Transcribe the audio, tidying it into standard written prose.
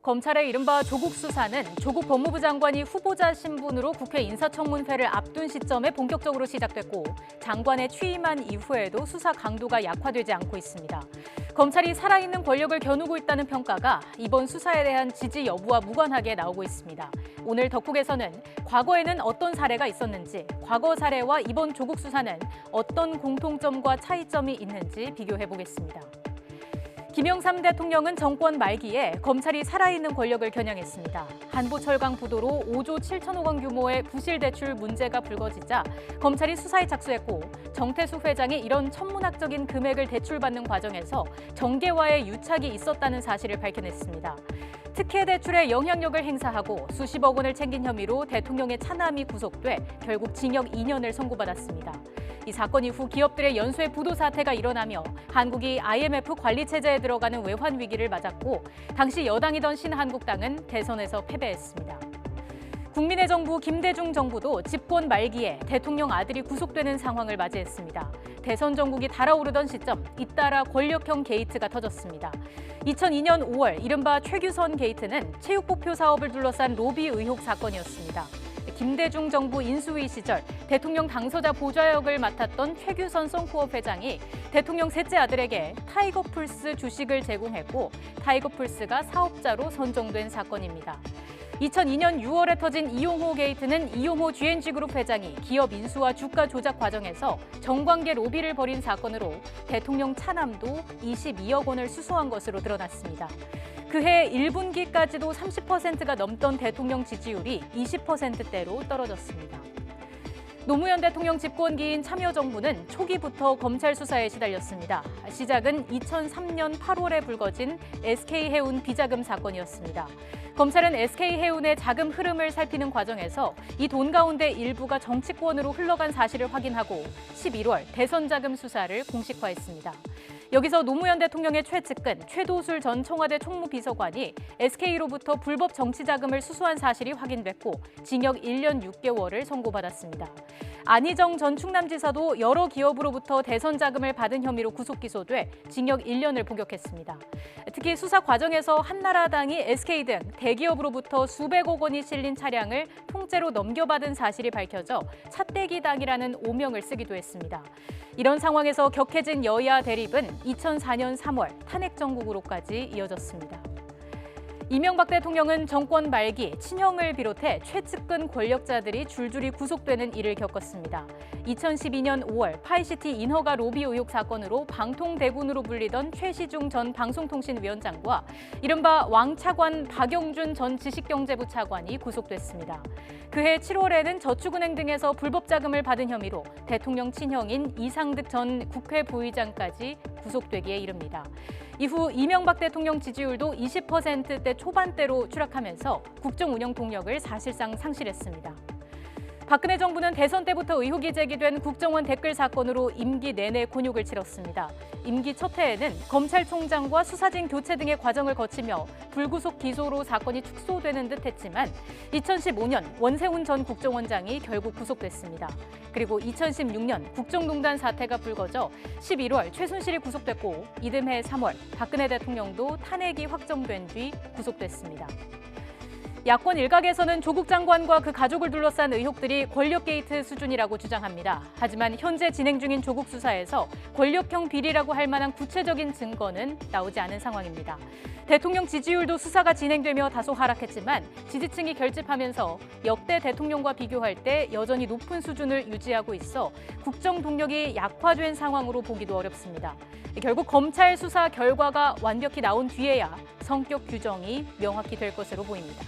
검찰의 이른바 조국 수사는 조국 법무부 장관이 후보자 신분으로 국회 인사청문회를 앞둔 시점에 본격적으로 시작됐고 장관에 취임한 이후에도 수사 강도가 약화되지 않고 있습니다. 검찰이 살아있는 권력을 겨누고 있다는 평가가 이번 수사에 대한 지지 여부와 무관하게 나오고 있습니다. 오늘 덕국에서는 과거에는 어떤 사례가 있었는지, 과거 사례와 이번 조국 수사는 어떤 공통점과 차이점이 있는지 비교해보겠습니다. 김영삼 대통령은 정권 말기에 검찰이 살아있는 권력을 겨냥했습니다. 한부철강 부도로 5조 7천억 원 규모의 부실 대출 문제가 불거지자 검찰이 수사에 착수했고 정태수 회장이 이런 천문학적인 금액을 대출받는 과정에서 정계와의 유착이 있었다는 사실을 밝혀냈습니다. 특혜 대출에 영향력을 행사하고 수십억 원을 챙긴 혐의로 대통령의 차남이 구속돼 결국 징역 2년을 선고받았습니다. 이 사건 이후 기업들의 연쇄 부도 사태가 일어나며 한국이 IMF 관리 체제에 들어가는 외환 위기를 맞았고 당시 여당이던 신한국당은 대선에서 패배했습니다. 국민의 정부 김대중 정부도 집권 말기에 대통령 아들이 구속되는 상황을 맞이했습니다. 대선 전국이 달아오르던 시점, 잇따라 권력형 게이트가 터졌습니다. 2002년 5월 이른바 최규선 게이트는 체육복표 사업을 둘러싼 로비 의혹 사건이었습니다. 김대중 정부 인수위 시절 대통령 당서자 보좌역을 맡았던 최규선 썬코업 회장이 대통령 셋째 아들에게 타이거풀스 주식을 제공했고 타이거풀스가 사업자로 선정된 사건입니다. 2002년 6월에 터진 이용호 게이트는 이용호 GNG그룹 회장이 기업 인수와 주가 조작 과정에서 정관계 로비를 벌인 사건으로 대통령 차남도 22억 원을 수수한 것으로 드러났습니다. 그해 1분기까지도 30%가 넘던 대통령 지지율이 20%대로 떨어졌습니다. 노무현 대통령 집권기인 참여정부는 초기부터 검찰 수사에 시달렸습니다. 시작은 2003년 8월에 불거진 SK해운 비자금 사건이었습니다. 검찰은 SK해운의 자금 흐름을 살피는 과정에서 이 돈 가운데 일부가 정치권으로 흘러간 사실을 확인하고 11월 대선 자금 수사를 공식화했습니다. 여기서 노무현 대통령의 최측근 최도술 전 청와대 총무비서관이 SK로부터 불법 정치자금을 수수한 사실이 확인됐고 징역 1년 6개월을 선고받았습니다. 안희정 전 충남지사도 여러 기업으로부터 대선 자금을 받은 혐의로 구속 기소돼 징역 1년을 복역했습니다. 특히 수사 과정에서 한나라당이 SK 등 대기업으로부터 수백억 원이 실린 차량을 통째로 넘겨받은 사실이 밝혀져 차떼기당이라는 오명을 쓰기도 했습니다. 이런 상황에서 격해진 여야 대립은 2004년 3월 탄핵 정국으로까지 이어졌습니다. 이명박 대통령은 정권 말기 친형을 비롯해 최측근 권력자들이 줄줄이 구속되는 일을 겪었습니다. 2012년 5월 파이시티 인허가 로비 의혹 사건으로 방통대군으로 불리던 최시중 전 방송통신위원장과 이른바 왕차관 박영준 전 지식경제부 차관이 구속됐습니다. 그해 7월에는 저축은행 등에서 불법 자금을 받은 혐의로 대통령 친형인 이상득 전 국회 부의장까지 구속되기에 이릅니다. 이후 이명박 대통령 지지율도 20%대 초반대로 추락하면서 국정 운영 동력을 사실상 상실했습니다. 박근혜 정부는 대선 때부터 의혹이 제기된 국정원 댓글 사건으로 임기 내내 곤욕을 치렀습니다. 임기 첫 해에는 검찰총장과 수사진 교체 등의 과정을 거치며 불구속 기소로 사건이 축소되는 듯 했지만 2015년 원세훈 전 국정원장이 결국 구속됐습니다. 그리고 2016년 국정농단 사태가 불거져 11월 최순실이 구속됐고 이듬해 3월 박근혜 대통령도 탄핵이 확정된 뒤 구속됐습니다. 야권 일각에서는 조국 장관과 그 가족을 둘러싼 의혹들이 권력 게이트 수준이라고 주장합니다. 하지만 현재 진행 중인 조국 수사에서 권력형 비리라고 할 만한 구체적인 증거는 나오지 않은 상황입니다. 대통령 지지율도 수사가 진행되며 다소 하락했지만 지지층이 결집하면서 역대 대통령과 비교할 때 여전히 높은 수준을 유지하고 있어 국정 동력이 약화된 상황으로 보기도 어렵습니다. 결국 검찰 수사 결과가 완벽히 나온 뒤에야 성격 규정이 명확히 될 것으로 보입니다.